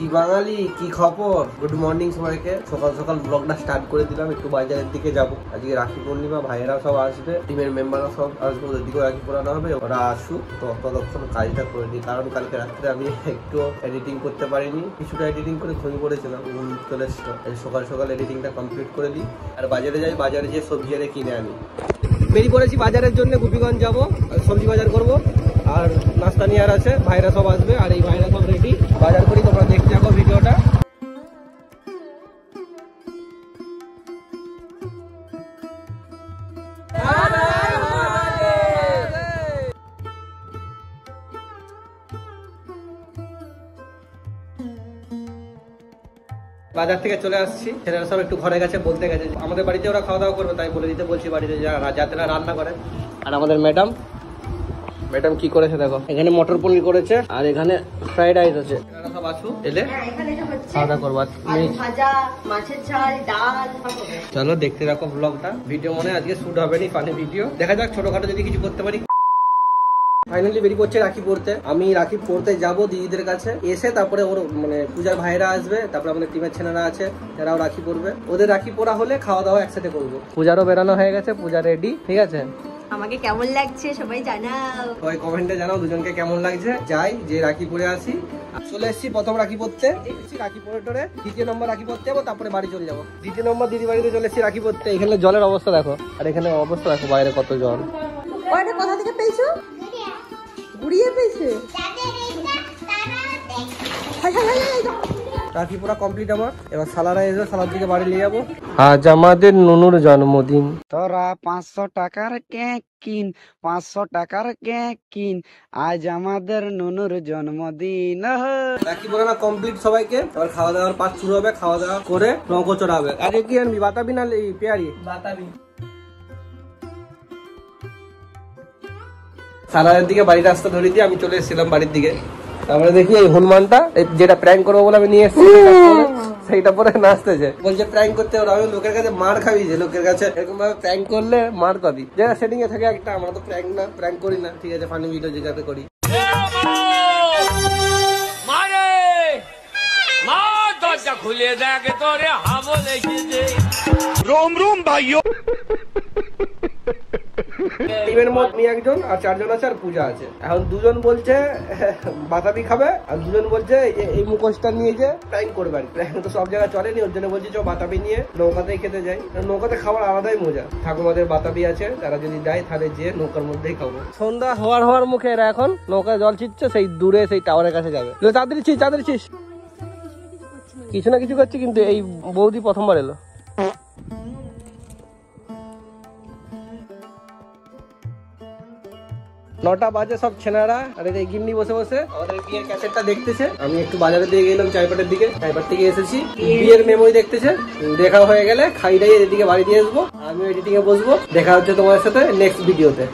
কি বাঙালি, কি খবর? গুড মর্নিং সবাইকে। সকাল সকাল ব্লগটা স্টার্ট করে দিলাম। একটু বাজারের দিকে যাবো। আজকে রাখি পূর্ণিমা, ভাইয়েরা সব আসবে, টিমের মেম্বাররা সব আসবে, ওদের দিকেও রাখি পরানো হবে। ওরা আসুক, তো ততক্ষণ কাজটা করে দিই, কারণ কালকে রাত্রে আমি একটু এডিটিং করতে পারিনি, কিছুটা এডিটিং করে ঘুমিয়ে পড়েছিলাম, ঘুম চলে এসেছিল। সকাল সকাল এডিটিংটা কমপ্লিট করে দিই, আর বাজারে যাই, বাজারে যেয়ে সবজি আরে কিনে আনি। বেরিয়ে পড়েছি বাজারের জন্য, গোপীগঞ্জ যাবো, সবজি বাজার করবো, আর নাস্তা নিয়ে আর আছে, ভাইরা সব আসবে, আর এই ভাইরা সব রেডি বাজার করি। তোমরা দেখতে থাকো ভিডিওটা। বাজার থেকে চলে আসছি, ছেলেরা সব একটু ঘরে গেছে, বলতে গেছে আমাদের বাড়িতে ওরা খাওয়া দাওয়া করবে, তাই বলে দিতে বলছি বাড়িতে যাতে না রান্না করে। আর আমাদের ম্যাডাম কি করেছে দেখো, এখানে মটর পনির করেছে, আর এখানে ফ্রাইড রাইস আছে। এরা সব আসু এলে খাওয়া দাওয়া করবো। চলো দেখতে রাখো ব্লগটা। ভিডিও মনে আজকে শুট হবে নি, ফানি ভিডিও। দেখা যাক ছোটখাটো যদি কিছু করতে পারি। ফাইনালি বেরিয়ে পড়ছে রাখি পড়তে। আমি রাখি পড়তে যাব দিদিদের কাছে, এসে তারপরে ওর মানে পূজার ভাইরা আসবে, তারপরে আমাদের টিমের ছেলেরা আছে, তারাও রাখি পড়বে। ওদের রাখি পড়া হলে খাওয়া দাওয়া একসাথে করবো। পূজারও বেরানো হয়ে গেছে, পূজা রেডি, ঠিক আছে। আমাকে কেমন লাগছে সবাই জানাও, সবাই কমেন্টে জানাও দুজনকে কেমন লাগছে। যাই যে রাখি পরে আসি। চলে এসেছি প্রথম রাখি পড়তে, রাখি পরে টোরে দ্বিতীয় নম্বর রাখি পড়তে যাবো, তারপরে বাড়ি চলে যাবো। দ্বিতীয় নম্বর দিদি বাড়িতে চলে এসেছি রাখি পড়তে। এখানে জলের অবস্থা দেখো, আর এখানে অবস্থা দেখো বাইরে কত জল। কোথা থেকে পেয়েছো? গুড়িয়ে পেয়েছে। রাখি পড়া কমপ্লিট আমার। এবার সালারা এসে সালার দিকে বাড়ি নিয়ে যাবো। আজ আমাদের নুনুর জন্মদিন। তোরা 500 টাকার কেক কিন, 500 টাকার কেক কিন, আজ আমাদের নুনুর জন্মদিন। রাখি পড়ানো কমপ্লিট সবাইকে। এবার খাওয়া দাওয়ার পাঠ শুরু হবে, খাওয়া দাওয়া করে নৌকো চড়াবে। আগে কি আনবি, বাতাবি না পেয়ারি? বাতাবি। সালারের দিকে বাড়ির রাস্তা ধরে দিয়ে আমি চলে এসেছিলাম বাড়ির দিকে। তারপরে দেখি এই হনুমানটা, যেটা প্র্যাঙ্ক করবো বলে আমি নিয়ে এসেছি, সেইটা পরে নাচতেছে, বলছে প্র্যাঙ্ক করতে। আমি লোকের কাছে মার খাবি, যে লোকের কাছে এরকম ভাবে প্র্যাঙ্ক করলে মার খাবি। যেটা সেটিং এ থাকে একটা, আমরা তো প্র্যাঙ্ক না, প্র্যাঙ্ক করি না, ঠিক আছে, ফানি ভিডিও যেটাতে করি। খুলে দেখ তোরে হাবো লেগেছে। রোম রোম ভাইও। টিমের মধ্যে একজন আর 4 জন আছে, আর পূজা আছে। এখন 2 জন বলছে বাতাবি খাবে, আর 2 জন বলছে এই মুখোশটা নিয়ে যে প্র্যাঙ্ক করবে। প্র্যাঙ্ক তো সব জায়গায় চলেনি, ওর জন্য বলছে চো বাতাবি নিয়ে নৌকাতেই খেতে যাই। নৌকাতে খাবার আলাদাই মজা। ঠাকুমাদের বাতাবি আছে, তারা যদি দেয় তাহলে যে নৌকার মধ্যেই খাবো। সন্ধ্যা হওয়ার মুখে এরা এখন নৌকায় জল ছিটছে, সেই দূরে সেই টাওয়ারের কাছে যাবে। তাড়াতাড়ি ছিস। কিছু না কিছু করছে, কিন্তু এই বৌদি প্রথমবার এলো। নটা বাজে, সব ছেলেরা আর এই গিন্নি বসে বসে আমাদের বিয়ের ক্যাসেটটা দেখতেছে। আমি একটু বাজারে দিয়ে গেলাম চাইপাটের দিকে, চাইপাট থেকে এসেছি, বিয়ের মেমোরি দেখতেছে। দেখা হয়ে গেলে খাই দাইয়ে এদিকে বাড়ি দিয়ে আসবো, আমিও এডিটিং এ বসবো। দেখা হচ্ছে তোমাদের সাথে নেক্সট ভিডিওতে।